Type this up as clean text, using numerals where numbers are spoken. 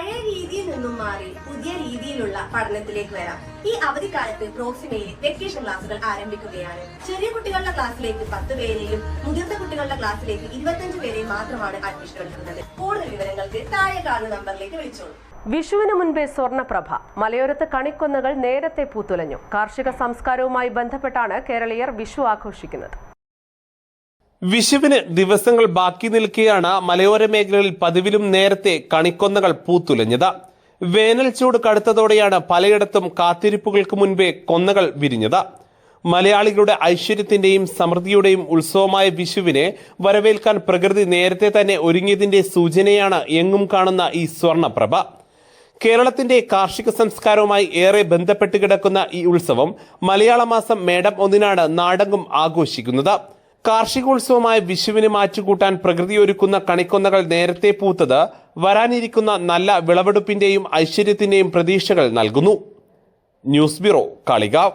പഴയ രീതിയിൽ നിന്നും മാറി പുതിയ രീതിയിലുള്ള പഠനത്തിലേക്ക് വരാം. ഈ അവധിക്കാലത്ത് പ്രോക്സിമയിൽ വെക്കേഷൻ ക്ലാസുകൾ ആരംഭിക്കുകയാണ്. ചെറിയ കുട്ടികളുടെ ക്ലാസ്സിലേക്ക് 10 പേരെയും മുതിർന്ന കുട്ടികളുടെ ക്ലാസ്സിലേക്ക് 25 പേരെയും മാത്രമാണ് അഡ്മിഷൻ എടുക്കുന്നത്. കൂടുതൽ വിവരങ്ങൾക്ക് താഴെ കാണുന്ന നമ്പറിലേക്ക് വിളിച്ചോളൂ. വിഷുവിന് മുൻപേ സ്വർണ്ണപ്രഭ. മലയോരത്ത് കണിക്കൊന്നകൾ നേരത്തെ പൂത്തുലഞ്ഞു. കാർഷിക സംസ്കാരവുമായി ബന്ധപ്പെട്ടാണ് കേരളീയർ വിഷു ആഘോഷിക്കുന്നത്. വിഷുവിന് ദിവസങ്ങൾ ബാക്കി നിൽക്കെയാണ് മലയോര മേഖലകളിൽ പതിവിലും നേരത്തെ കണിക്കൊന്നകൾ പൂത്തുലഞ്ഞത്. വേനൽ ചൂട് കടുത്തതോടെയാണ് പലയിടത്തും കാത്തിരിപ്പുകൾക്ക് മുൻപേ കൊന്നകൾ വിരിഞ്ഞത്. മലയാളികളുടെ ഐശ്വര്യത്തിന്റെയും സമൃദ്ധിയുടെയും ഉത്സവമായ വിഷുവിനെ വരവേൽക്കാൻ പ്രകൃതി നേരത്തെ തന്നെ ഒരുങ്ങിയതിന്റെ സൂചനയാണ് എങ്ങും കാണുന്ന ഈ സ്വർണ്ണപ്രഭ. കേരളത്തിന്റെ കാർഷിക സംസ്കാരവുമായി ഏറെ ബന്ധപ്പെട്ട് കിടക്കുന്ന ഈ ഉത്സവം മലയാള മാസം മേടം 1 നാടെങ്ങും ആഘോഷിക്കുന്നത്. കാർഷികോത്സവമായ വിഷുവിന് മാറ്റുകൂട്ടാൻ പ്രകൃതി ഒരുക്കുന്ന കണിക്കൊന്നകൾ നേരത്തെ പൂത്തത് വരാനിരിക്കുന്ന നല്ല വിളവെടുപ്പിന്റെയും ഐശ്വര്യത്തിന്റെയും പ്രതീക്ഷകൾ നൽകുന്നു. News bureau, Kalikavu.